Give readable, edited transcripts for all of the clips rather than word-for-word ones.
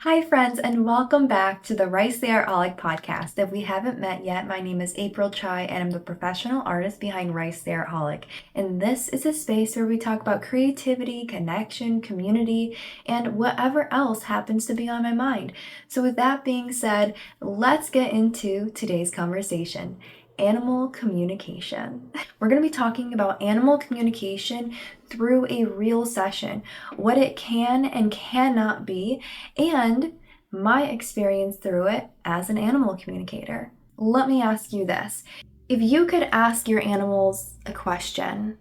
Hi friends, and welcome back to the Rice the Art-Holic Podcast. If we haven't met yet, my name is April Chai and I'm the professional artist behind Rice the Art-Holic. And this is a space where we talk about creativity, connection, community, and whatever else happens to be on my mind. So with that being said, let's get into today's conversation. Animal communication. We're going to be talking about animal communication through a real session, what it can and cannot be, and my experience through it as an animal communicator. Let me ask you this. If you could ask your animals a question,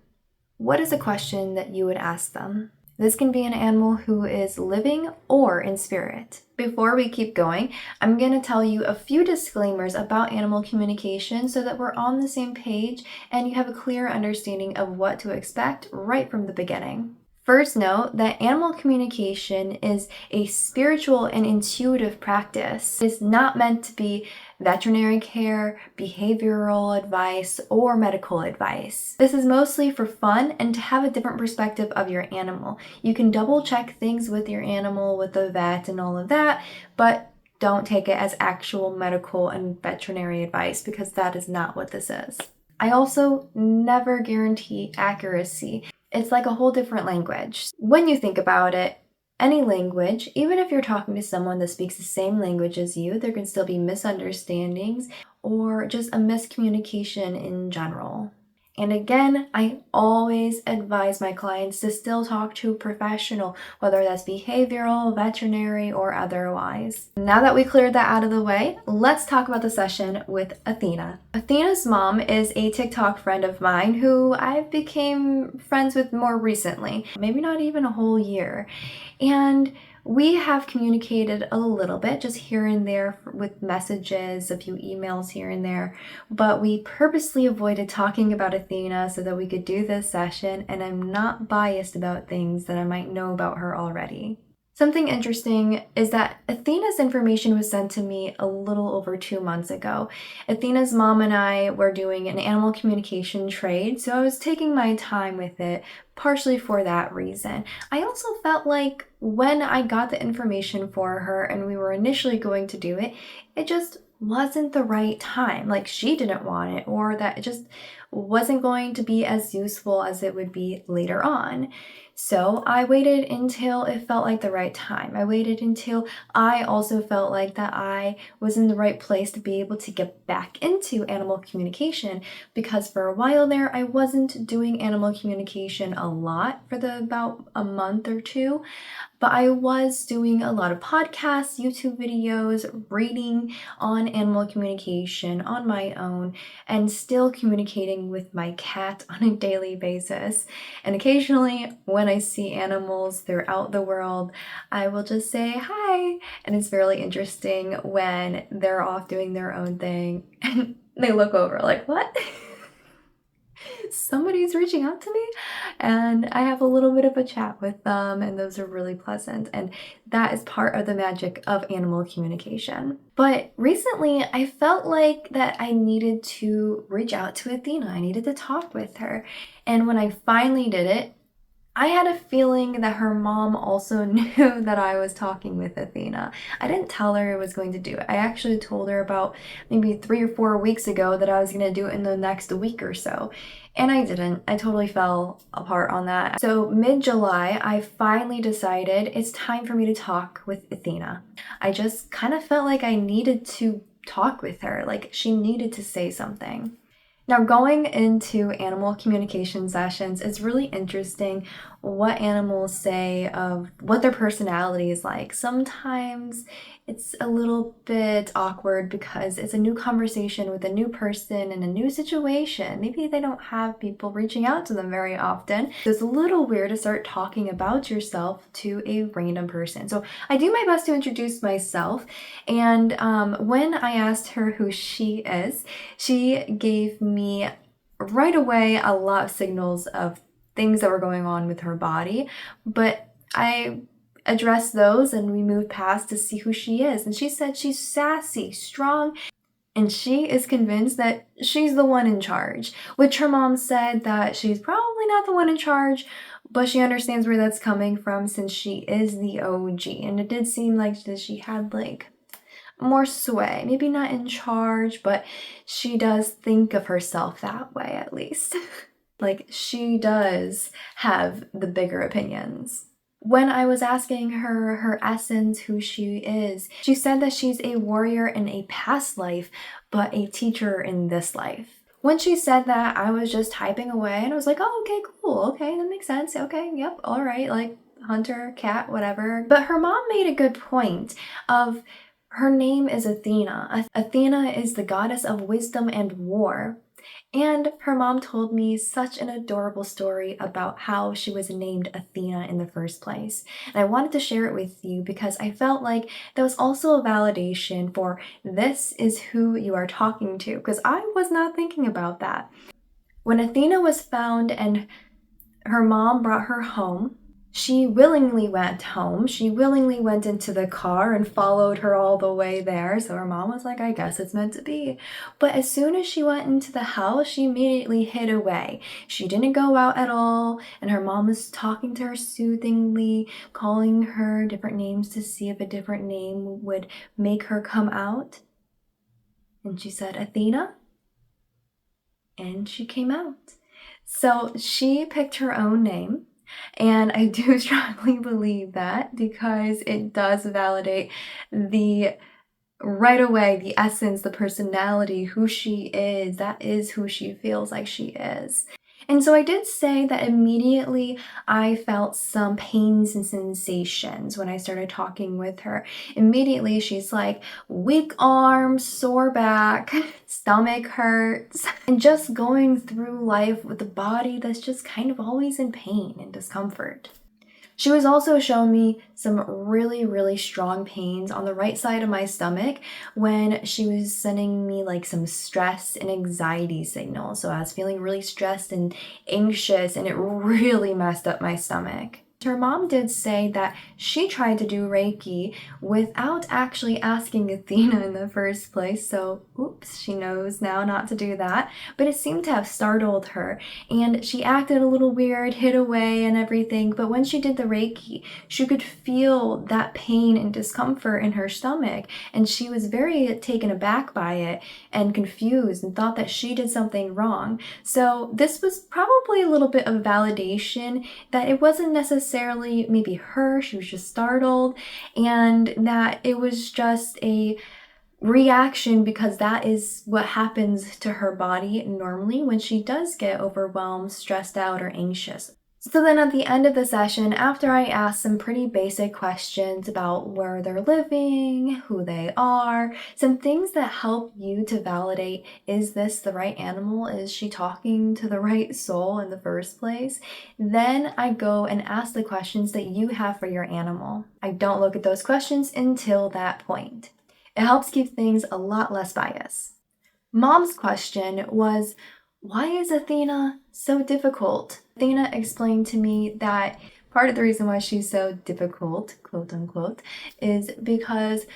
what is a question that you would ask them? This can be an animal who is living or in spirit. Before we keep going, I'm going to tell you a few disclaimers about animal communication so that we're on the same page and you have a clear understanding of what to expect right from the beginning. First, note that animal communication is a spiritual and intuitive practice. It is not meant to be veterinary care, behavioral advice, or medical advice. This is mostly for fun and to have a different perspective of your animal. You can double check things with your animal, with the vet and all of that, but don't take it as actual medical and veterinary advice because that is not what this is. I also never guarantee accuracy. It's like a whole different language. When you think about it, any language, even if you're talking to someone that speaks the same language as you, there can still be misunderstandings or just a miscommunication in general. And again, I always advise my clients to still talk to a professional, whether that's behavioral, veterinary, or otherwise. Now that we cleared that out of the way, let's talk about the session with Athena. Athena's mom is a TikTok friend of mine who I've became friends with more recently, maybe not even a whole year. And we have communicated a little bit, just here and there with messages, a few emails here and there, but we purposely avoided talking about Athena so that we could do this session, and I'm not biased about things that I might know about her already. Something interesting is that Athena's information was sent to me a little over 2 months ago. Athena's mom and I were doing an animal communication trade, so I was taking my time with it, partially for that reason. I also felt like when I got the information for her and we were initially going to do it, it just wasn't the right time. Like she didn't want it, or that it just wasn't going to be as useful as it would be later on. So I waited until it felt like the right time. I waited until I also felt like that I was in the right place to be able to get back into animal communication, because for a while there I wasn't doing animal communication a lot for about a month or two, but I was doing a lot of podcasts, YouTube videos, reading on animal communication on my own, and still communicating with my cat on a daily basis. And occasionally when I see animals throughout the world, I will just say hi. And it's really interesting when they're off doing their own thing and they look over like, what? Somebody's reaching out to me, and I have a little bit of a chat with them, and those are really pleasant, and that is part of the magic of animal communication. But recently I felt like that I needed to reach out to Athena. I needed to talk with her, and when I finally did it, I had a feeling that her mom also knew that I was talking with Athena. I didn't tell her I was going to do it. I actually told her about maybe 3 or 4 weeks ago that I was going to do it in the next week or so. And I didn't. I totally fell apart on that. So mid-July, I finally decided it's time for me to talk with Athena. I just kind of felt like I needed to talk with her, like she needed to say something. Now, going into animal communication sessions, it's really interesting what animals say of what their personality is like. Sometimes it's a little bit awkward because it's a new conversation with a new person in a new situation. Maybe they don't have people reaching out to them very often. So it's a little weird to start talking about yourself to a random person. So I do my best to introduce myself. And when I asked her who she is, she gave me right away a lot of signals of things that were going on with her body, but I addressed those and we moved past to see who she is. And she said she's sassy, strong, and she is convinced that she's the one in charge, which her mom said that she's probably not the one in charge, But she understands where that's coming from since she is the OG. And it did seem like that she had like more sway. Maybe not in charge, but she does think of herself that way at least. Like she does have the bigger opinions. When I was asking her her essence, who she is, she said that she's a warrior in a past life, but a teacher in this life. When she said that, I was just typing away and I was like, oh, okay, cool. Okay, that makes sense. Okay, yep, all right. Like hunter, cat, whatever. But her mom made a good point of her name is Athena. Athena is the goddess of wisdom and war. And her mom told me such an adorable story about how she was named Athena in the first place. And I wanted to share it with you because I felt like that was also a validation for this is who you are talking to, because I was not thinking about that. When Athena was found and her mom brought her home, she willingly went home. She willingly went into the car and followed her all the way there. So her mom was like, I guess it's meant to be. But as soon as she went into the house, she immediately hid away. She didn't go out at all. And her mom was talking to her soothingly, calling her different names to see if a different name would make her come out. And she said, Athena. And she came out. So she picked her own name. And I do strongly believe that because it does validate the right away, the essence, the personality, who she is. That is who she feels like she is. And so I did say that immediately I felt some pains and sensations when I started talking with her. Immediately she's like, weak arms, sore back, stomach hurts, and just going through life with a body that's just kind of always in pain and discomfort. She was also showing me some really, really strong pains on the right side of my stomach when she was sending me like some stress and anxiety signals. So I was feeling really stressed and anxious, and it really messed up my stomach. Her mom did say that she tried to do Reiki without actually asking Athena in the first place, so oops, she knows now not to do that, but it seemed to have startled her, and she acted a little weird, hid away and everything, but when she did the Reiki, she could feel that pain and discomfort in her stomach, and she was very taken aback by it and confused and thought that she did something wrong. So this was probably a little bit of validation that it wasn't necessarily maybe her, she was just startled, and that it was just a reaction because that is what happens to her body normally when she does get overwhelmed, stressed out, or anxious. So then at the end of the session, after I asked some pretty basic questions about where they're living, who they are, some things that help you to validate, is this the right animal? Is she talking to the right soul in the first place? Then I go and ask the questions that you have for your animal. I don't look at those questions until that point. It helps keep things a lot less biased. Mom's question was, why is Athena so difficult? Athena explained to me that part of the reason why she's so difficult, quote unquote, is because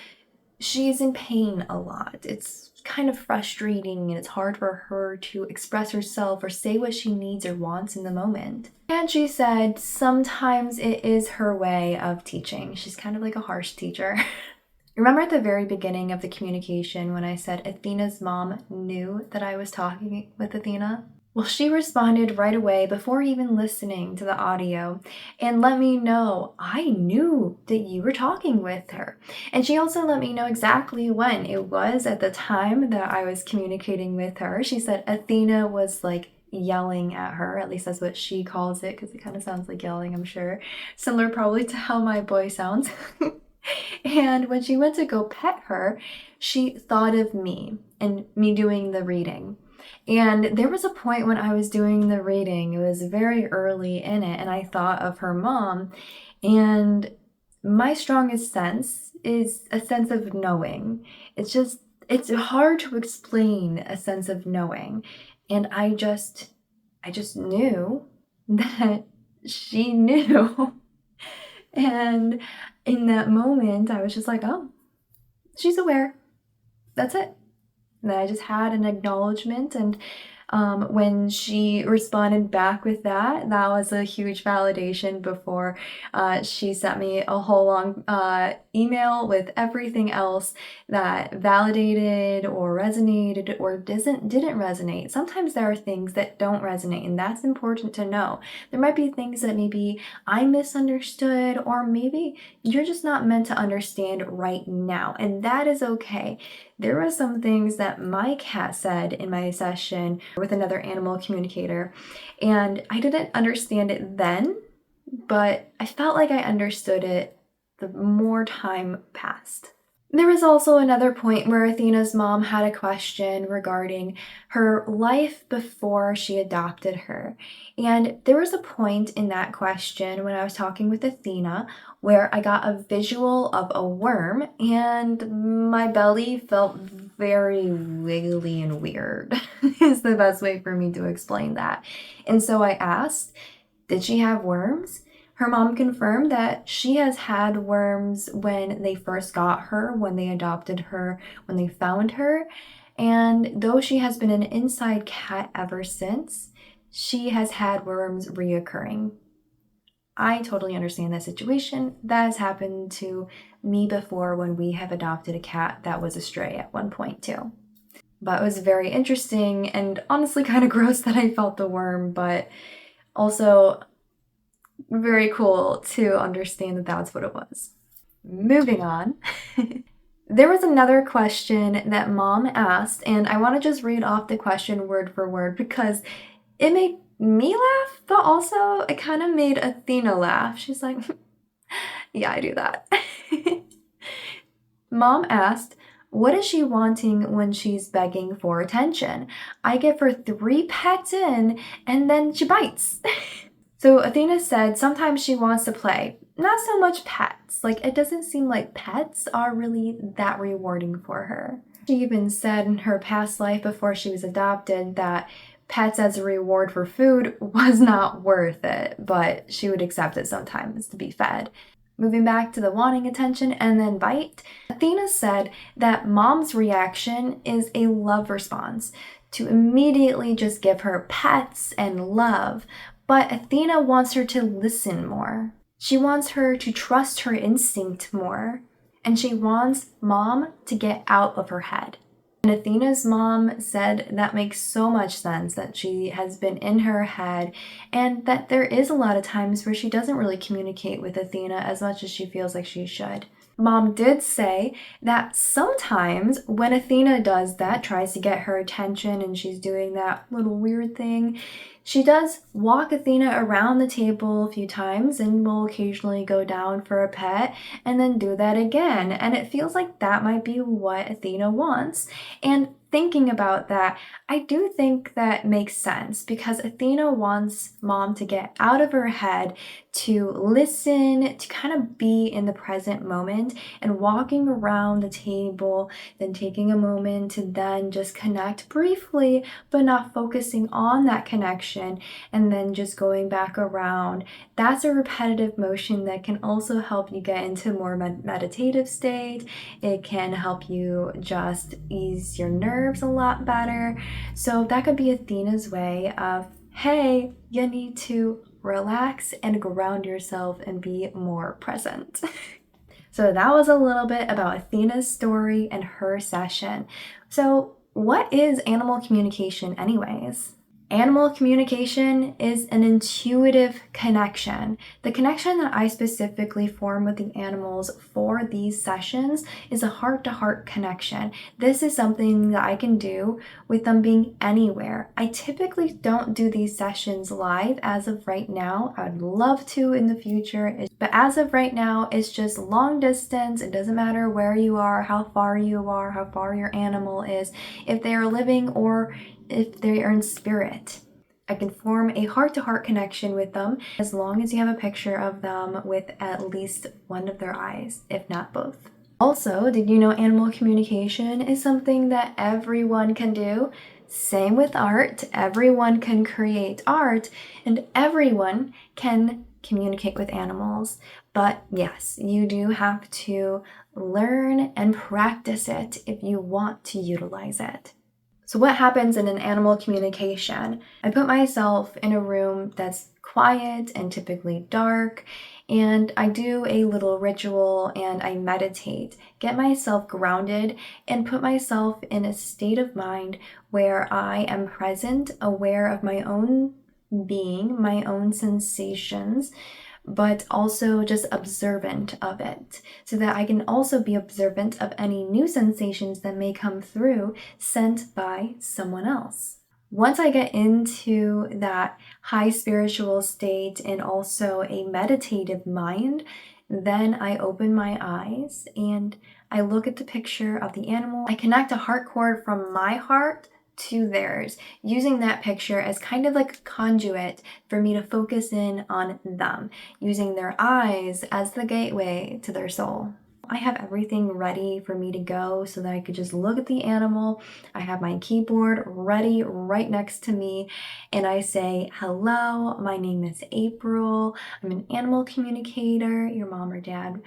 she's in pain a lot. It's kind of frustrating and it's hard for her to express herself or say what she needs or wants in the moment. And she said sometimes it is her way of teaching. She's kind of like a harsh teacher. Remember at the very beginning of the communication when I said Athena's mom knew that I was talking with Athena? Well, she responded right away before even listening to the audio and let me know I knew that you were talking with her. And she also let me know exactly when it was at the time that I was communicating with her. She said Athena was like yelling at her, at least that's what she calls it because it kind of sounds like yelling, I'm sure. Similar probably to how my boy sounds. And when she went to go pet her, she thought of me and me doing the reading. And there was a point when I was doing the reading, it was very early in it, and I thought of her mom. And my strongest sense is a sense of knowing. It's hard to explain a sense of knowing. And I just knew that she knew. And in that moment, I was just like, oh, she's aware. That's it. And I just had an acknowledgement, and When she responded back with that was a huge validation before she sent me a whole long email with everything else that validated or resonated or didn't resonate. Sometimes there are things that don't resonate, and that's important to know. There might be things that maybe I misunderstood, or maybe you're just not meant to understand right now, and that is okay. There were some things that my cat said in my session with another animal communicator, and I didn't understand it then, but I felt like I understood it the more time passed. There was also another point where Athena's mom had a question regarding her life before she adopted her. And there was a point in that question when I was talking with Athena where I got a visual of a worm and my belly felt very wiggly and weird is the best way for me to explain that. And so I asked, did she have worms? Her mom confirmed that she has had worms when they first got her, when they adopted her, when they found her. And though she has been an inside cat ever since, she has had worms reoccurring. I totally understand that situation. That has happened to me before when we have adopted a cat that was a stray at one point too. But it was very interesting and honestly kind of gross that I felt the worm, but also very cool to understand that that's what it was. Moving on. There was another question that mom asked, and I want to just read off the question word for word because it made me laugh, but also it kind of made Athena laugh. She's like, yeah, I do that. Mom asked, what is she wanting when she's begging for attention? I give her 3 pets in, and then she bites. So Athena said sometimes she wants to play, not so much pets. Like, it doesn't seem like pets are really that rewarding for her. She even said in her past life before she was adopted that pets as a reward for food was not worth it, but she would accept it sometimes to be fed. Moving back to the wanting attention and then bite, Athena said that mom's reaction is a love response, to immediately just give her pets and love. But Athena wants her to listen more. She wants her to trust her instinct more. And she wants mom to get out of her head. And Athena's mom said that makes so much sense, that she has been in her head and that there is a lot of times where she doesn't really communicate with Athena as much as she feels like she should. Mom did say that sometimes when Athena does that, tries to get her attention and she's doing that little weird thing, she does walk Athena around the table a few times and will occasionally go down for a pet and then do that again. And it feels like that might be what Athena wants. And thinking about that, I do think that makes sense because Athena wants mom to get out of her head, to listen, to kind of be in the present moment and walking around the table, then taking a moment to then just connect briefly, but not focusing on that connection and then just going back around. That's a repetitive motion that can also help you get into more meditative state. It can help you just ease your nerves a lot better. So that could be Athena's way of, hey, you need to relax and ground yourself and be more present. So that was a little bit about Athena's story and her session. So what is animal communication anyways? Animal communication is an intuitive connection. The connection that I specifically form with the animals for these sessions is a heart-to-heart connection. This is something that I can do with them being anywhere. I typically don't do these sessions live as of right now. I would love to in the future, but as of right now, it's just long distance. It doesn't matter where you are, how far your animal is, if they are living or if they are in spirit. I can form a heart-to-heart connection with them as long as you have a picture of them with at least one of their eyes, if not both. Also, did you know animal communication is something that everyone can do? Same with art. Everyone can create art and everyone can communicate with animals. But yes, you do have to learn and practice it if you want to utilize it. So what happens in an animal communication? I put myself in a room that's quiet and typically dark, and I do a little ritual and I meditate, get myself grounded, and put myself in a state of mind where I am present, aware of my own being, my own sensations, but also just observant of it, so that I can also be observant of any new sensations that may come through sent by someone else. Once I get into that high spiritual state and also a meditative mind, then I open my eyes and I look at the picture of the animal. I connect a heart cord from my heart to theirs, using that picture as kind of like a conduit for me to focus in on them, using their eyes as the gateway to their soul. I have everything ready for me to go so that I could just look at the animal. I have my keyboard ready right next to me, and I say, "Hello, my name is April. I'm an animal communicator. Your mom or dad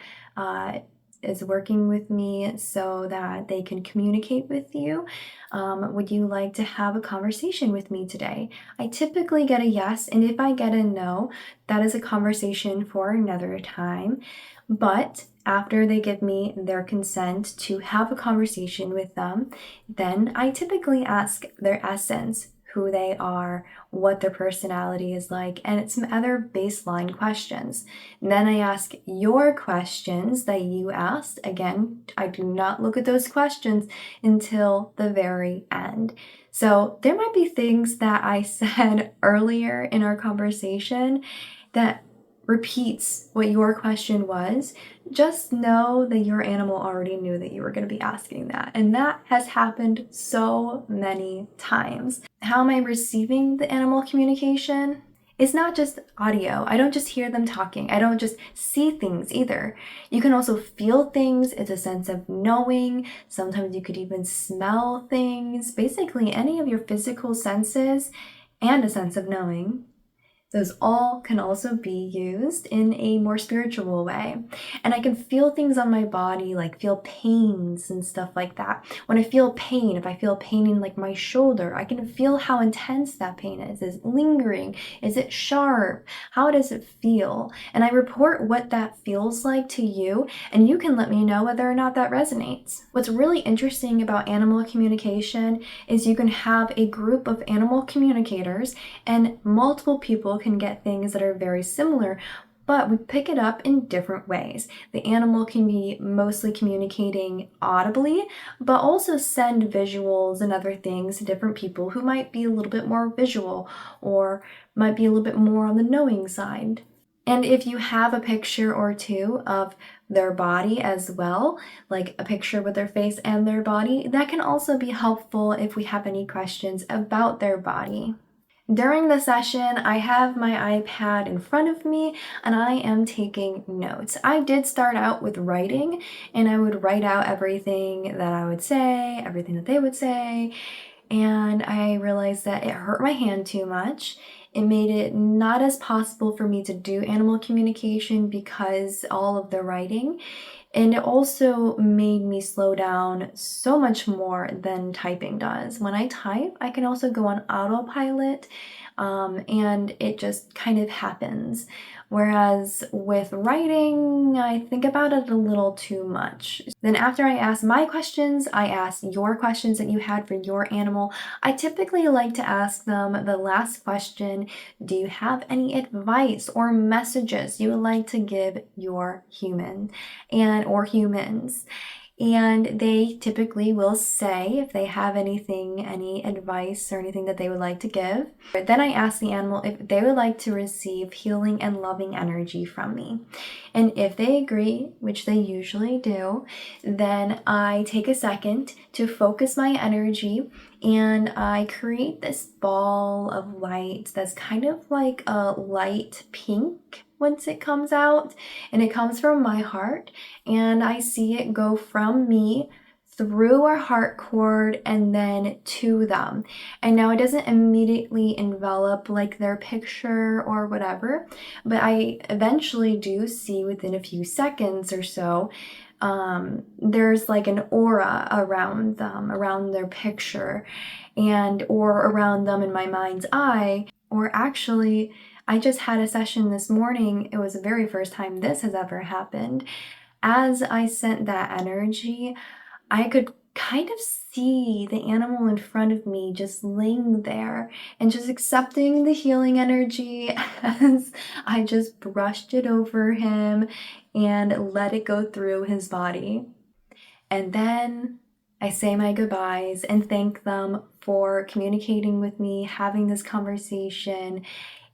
is working with me so that they can communicate with you. Would you like to have a conversation with me today?" I typically get a yes, and if I get a no, that is a conversation for another time. But after they give me their consent to have a conversation with them, then I typically ask their essence, who they are, what their personality is like, and some other baseline questions. And then I ask your questions that you asked. Again, I do not look at those questions until the very end. So there might be things that I said earlier in our conversation that repeats what your question was. Just know that your animal already knew that you were going to be asking that. And that has happened so many times. How am I receiving the animal communication? It's not just audio. I don't just hear them talking. I don't just see things either. You can also feel things. It's a sense of knowing. Sometimes you could even smell things. Basically, any of your physical senses and a sense of knowing. Those all can also be used in a more spiritual way. And I can feel things on my body, like feel pains and stuff like that. When I feel pain, if I feel pain in like my shoulder, I can feel how intense that pain is. Is it lingering? Is it sharp? How does it feel? And I report what that feels like to you, and you can let me know whether or not that resonates. What's really interesting about animal communication is you can have a group of animal communicators and multiple people can get things that are very similar, but we pick it up in different ways. The animal can be mostly communicating audibly, but also send visuals and other things to different people who might be a little bit more visual or might be a little bit more on the knowing side. And if you have a picture or two of their body as well, like a picture with their face and their body, that can also be helpful if we have any questions about their body. During the session, I have my iPad in front of me and I am taking notes. I did start out with writing, and I would write out everything that I would say, everything that they would say, and I realized that it hurt my hand too much. It made it not as possible for me to do animal communication because all of the writing. And it also made me slow down so much more than typing does. When I type, I can also go on autopilot, and it just kind of happens. Whereas with writing, I think about it a little too much. Then after I ask my questions, I ask your questions that you had for your animal. I typically like to ask them the last question: do you have any advice or messages you would like to give your human or humans? And they typically will say if they have anything, any advice or anything that they would like to give. But then I ask the animal if they would like to receive healing and loving energy from me. And if they agree, which they usually do, then I take a second to focus my energy and I create this ball of light that's kind of like a light pink once it comes out, and it comes from my heart, and I see it go from me through our heart cord and then to them. And now it doesn't immediately envelop like their picture or whatever, but I eventually do see within a few seconds or so there's like an aura around them, around their picture, or around them in my mind's eye. Or actually, I just had a session this morning. It was the very first time this has ever happened. As I sent that energy, I could kind of see the animal in front of me just laying there and just accepting the healing energy as I just brushed it over him and let it go through his body. And then I say my goodbyes and thank them for communicating with me, having this conversation,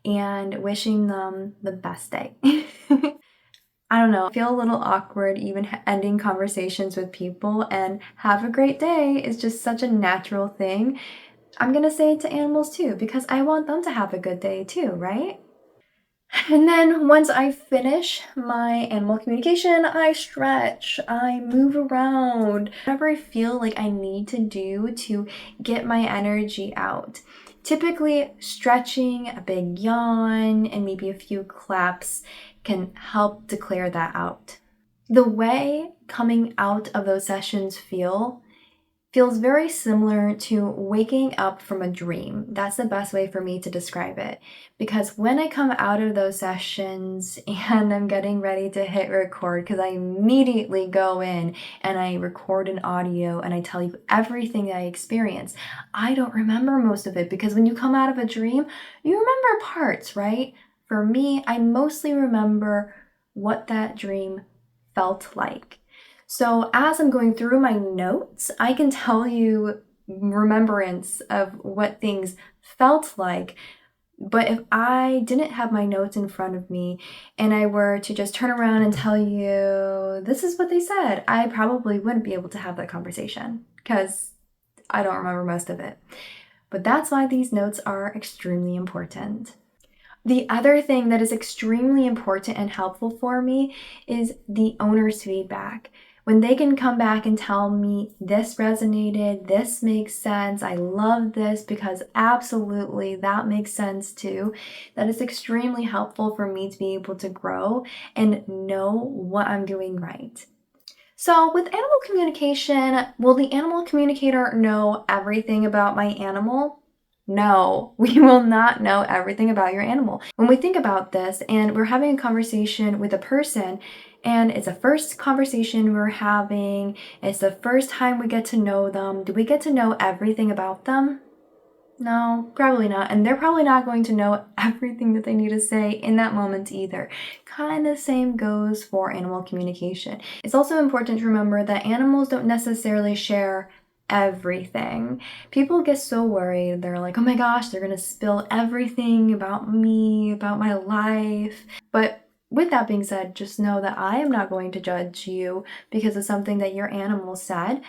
and wishing them the best day. I don't know, I feel a little awkward even ending conversations with people, and have a great day is just such a natural thing. I'm gonna say it to animals too, because I want them to have a good day too, right? And then once I finish my animal communication, I stretch, I move around, whatever I feel like I need to do to get my energy out. Typically, stretching, a big yawn, and maybe a few claps can help to clear that out. The way coming out of those sessions feels very similar to waking up from a dream. That's the best way for me to describe it. Because when I come out of those sessions and I'm getting ready to hit record, because I immediately go in and I record an audio and I tell you everything that I experienced, I don't remember most of it, because when you come out of a dream, you remember parts, right? For me, I mostly remember what that dream felt like. So as I'm going through my notes, I can tell you remembrance of what things felt like. But if I didn't have my notes in front of me and I were to just turn around and tell you, this is what they said, I probably wouldn't be able to have that conversation because I don't remember most of it. But that's why these notes are extremely important. The other thing that is extremely important and helpful for me is the owner's feedback. When they can come back and tell me, this resonated, this makes sense, I love this because absolutely that makes sense too, that is extremely helpful for me to be able to grow and know what I'm doing right. So with animal communication, will the animal communicator know everything about my animal? No, we will not know everything about your animal. When we think about this and we're having a conversation with a person, and it's the first conversation we're having, it's the first time we get to know them, do we get to know everything about them? No, probably not. And they're probably not going to know everything that they need to say in that moment either. Kind of same goes for animal communication. It's also important to remember that animals don't necessarily share everything. People get so worried. They're like, oh my gosh, they're gonna spill everything about me, about my life. But with that being said, just know that I am not going to judge you because of something that your animal said.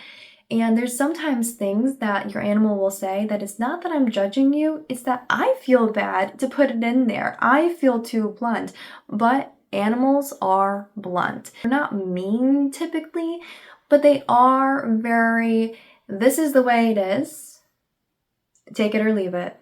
And there's sometimes things that your animal will say that it's not that I'm judging you, it's that I feel bad to put it in there. I feel too blunt. But animals are blunt. They're not mean typically, but they are very, this is the way it is. Take it or leave it.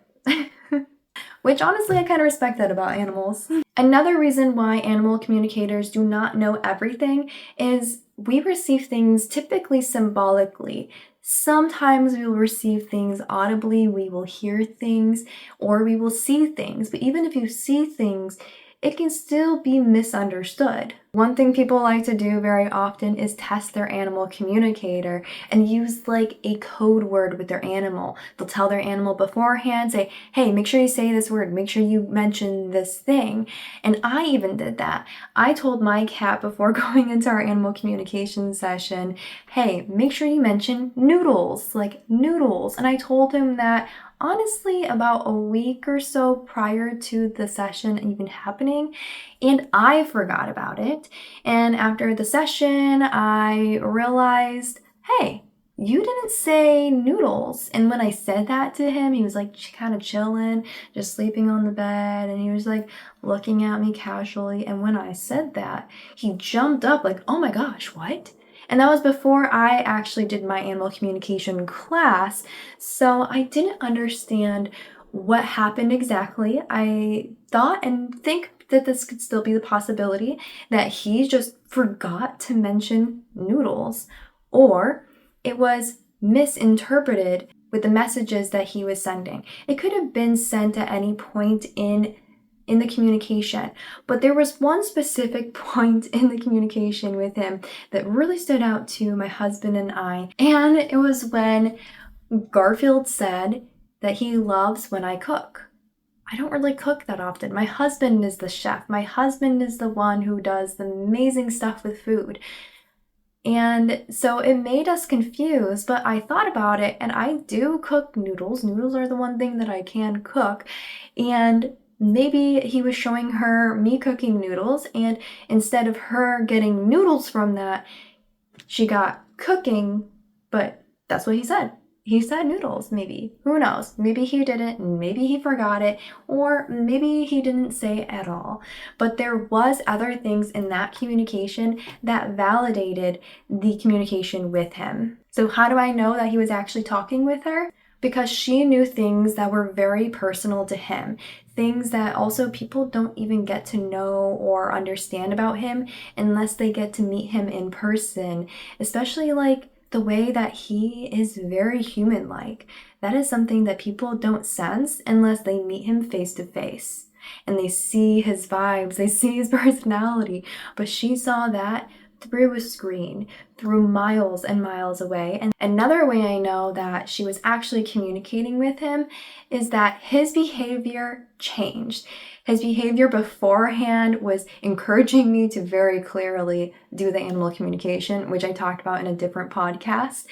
Which honestly, I kind of respect that about animals. Another reason why animal communicators do not know everything is we receive things typically symbolically. Sometimes we will receive things audibly, we will hear things, or we will see things. But even if you see things, it can still be misunderstood. One thing people like to do very often is test their animal communicator and use like a code word with their animal. They'll tell their animal beforehand, say, hey, make sure you say this word, make sure you mention this thing. And I even did that. I told my cat before going into our animal communication session, hey, make sure you mention noodles, like noodles. And I told him that honestly about a week or so prior to the session even happening, and I forgot about it. And after the session, I realized, hey, you didn't say noodles. And when I said that to him, he was like kind of chilling, just sleeping on the bed, and he was like looking at me casually. And when I said that, he jumped up like, oh my gosh, what? And that was before I actually did my animal communication class, so I didn't understand what happened exactly. I thought and think that this could still be the possibility that he just forgot to mention noodles, or it was misinterpreted with the messages that he was sending. It could have been sent at any point in the communication, but there was one specific point in the communication with him that really stood out to my husband and I, and it was when Garfield said that he loves when I cook. I don't really cook that often. My husband is the chef. My husband is the one who does the amazing stuff with food. And so it made us confused, but I thought about it, and I do cook noodles. Noodles are the one thing that I can cook. And maybe he was showing her me cooking noodles, and instead of her getting noodles from that, she got cooking, but that's what he said. He said noodles, maybe. Who knows? Maybe he didn't, maybe he forgot it, or maybe he didn't say it at all. But there was other things in that communication that validated the communication with him. So how do I know that he was actually talking with her? Because she knew things that were very personal to him. Things that also people don't even get to know or understand about him unless they get to meet him in person, especially like the way that he is very human-like. That is something that people don't sense unless they meet him face to face and they see his vibes, they see his personality. But she saw that through a screen, through miles and miles away. And another way I know that she was actually communicating with him is that his behavior changed. His behavior beforehand was encouraging me to very clearly do the animal communication, which I talked about in a different podcast.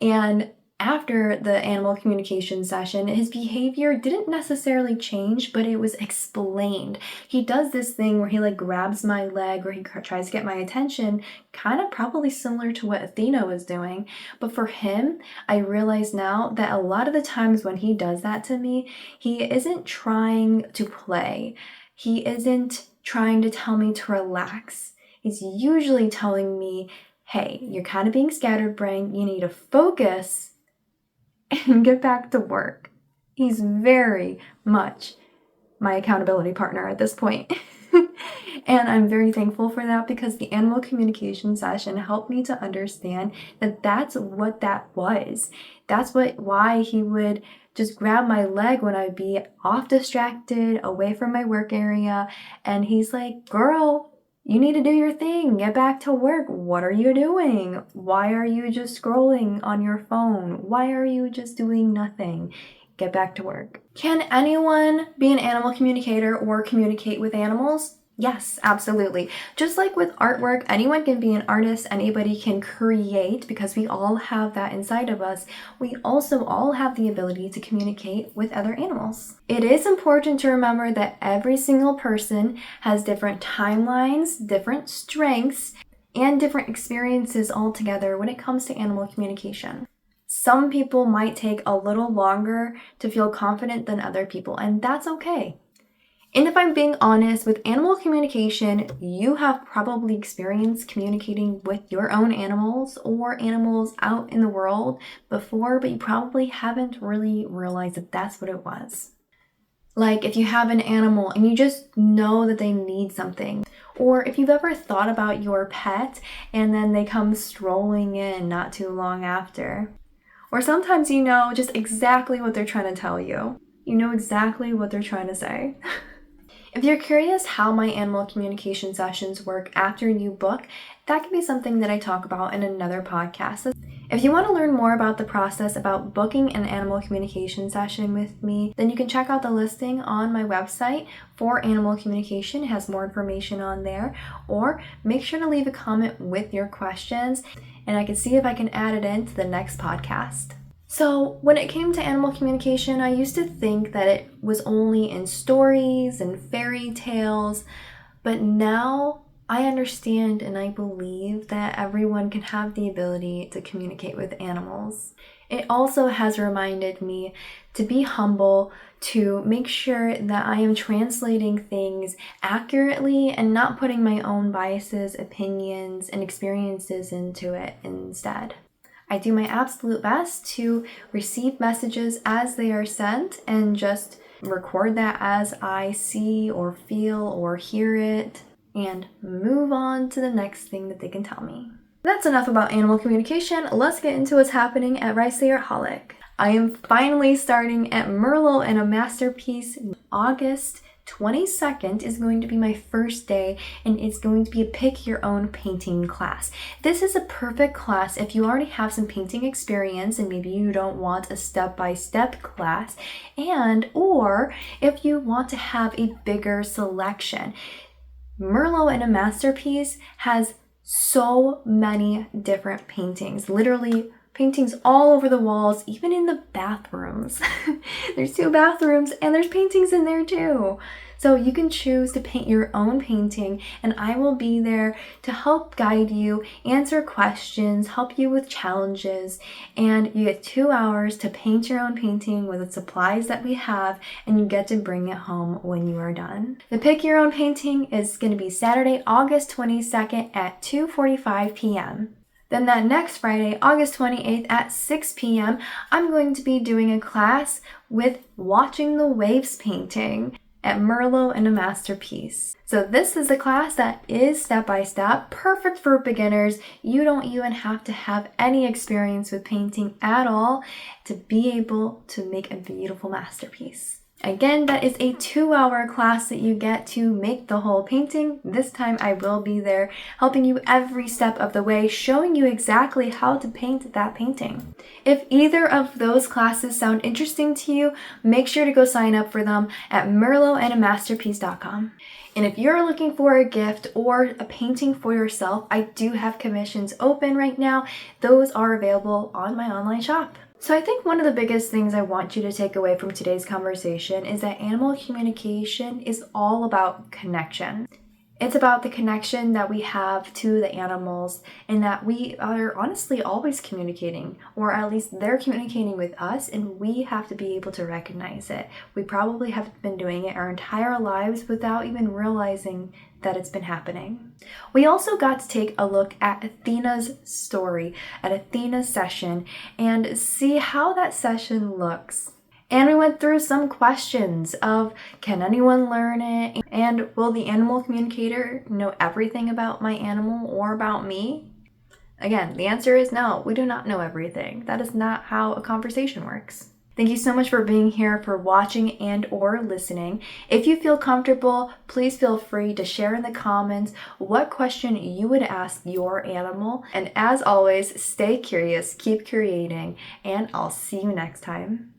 And after the animal communication session, his behavior didn't necessarily change, but it was explained. He does this thing where he like grabs my leg or he tries to get my attention, kind of probably similar to what Athena was doing. But for him, I realize now that a lot of the times when he does that to me, he isn't trying to play. He isn't trying to tell me to relax. He's usually telling me, hey, you're kind of being scatterbrained. You need to focus and get back to work. He's very much my accountability partner at this point. And I'm very thankful for that because the animal communication session helped me to understand that that's what that was. That's why he would just grab my leg when I'd be off distracted, away from my work area. And he's like, girl, you need to do your thing. Get back to work. What are you doing? Why are you just scrolling on your phone? Why are you just doing nothing? Get back to work. Can anyone be an animal communicator or communicate with animals? Yes, absolutely. Just like with artwork, anyone can be an artist, anybody can create because we all have that inside of us. We also all have the ability to communicate with other animals. It is important to remember that every single person has different timelines, different strengths, and different experiences altogether when it comes to animal communication. Some people might take a little longer to feel confident than other people, and that's okay. And if I'm being honest, with animal communication, you have probably experienced communicating with your own animals or animals out in the world before, but you probably haven't really realized that that's what it was. Like if you have an animal and you just know that they need something, or if you've ever thought about your pet and then they come strolling in not too long after. Or sometimes you know just exactly what they're trying to tell you. You know exactly what they're trying to say. If you're curious how my animal communication sessions work after you book, that can be something that I talk about in another podcast. If you want to learn more about the process about booking an animal communication session with me, then you can check out the listing on my website for animal communication. It has more information on there. Or make sure to leave a comment with your questions, and I can see if I can add it into the next podcast. So when it came to animal communication, I used to think that it was only in stories and fairy tales, but now I understand and I believe that everyone can have the ability to communicate with animals. It also has reminded me to be humble, to make sure that I am translating things accurately and not putting my own biases, opinions, and experiences into it instead. I do my absolute best to receive messages as they are sent and just record that as I see or feel or hear it, and move on to the next thing that they can tell me. That's enough about animal communication. Let's get into what's happening at Rice the Art-Holic. I am finally starting at Merlot and a Masterpiece. August 22nd is going to be my first day, and it's going to be a pick your own painting class. This is a perfect class if you already have some painting experience and maybe you don't want a step-by-step class, or if you want to have a bigger selection. Merlot and a Masterpiece has so many different paintings, literally paintings all over the walls, even in the bathrooms. There's 2 bathrooms and there's paintings in there too. So you can choose to paint your own painting, and I will be there to help guide you, answer questions, help you with challenges, and you get 2 hours to paint your own painting with the supplies that we have, and you get to bring it home when you are done. The pick your own painting is going to be Saturday, August 22nd at 2:45 p.m. Then that next Friday, August 28th at 6 p.m., I'm going to be doing a class with Watching the Waves painting at Merlot and a Masterpiece. So this is a class that is step-by-step, perfect for beginners. You don't even have to have any experience with painting at all to be able to make a beautiful masterpiece. Again, that is a 2-hour class that you get to make the whole painting. This time I will be there helping you every step of the way, showing you exactly how to paint that painting. If either of those classes sound interesting to you, make sure to go sign up for them at merlotandamasterpiece.com. And if you're looking for a gift or a painting for yourself, I do have commissions open right now. Those are available on my online shop. So I think one of the biggest things I want you to take away from today's conversation is that animal communication is all about connection. It's about the connection that we have to the animals, and that we are honestly always communicating, or at least they're communicating with us, and we have to be able to recognize it. We probably have been doing it our entire lives without even realizing that it's been happening. We also got to take a look at Athena's story, at Athena's session, and see how that session looks. And we went through some questions of, can anyone learn it? And will the animal communicator know everything about my animal or about me? Again, the answer is no, we do not know everything. That is not how a conversation works. Thank you so much for being here, for watching and or listening. If you feel comfortable, please feel free to share in the comments what question you would ask your animal. And as always, stay curious, keep creating, and I'll see you next time.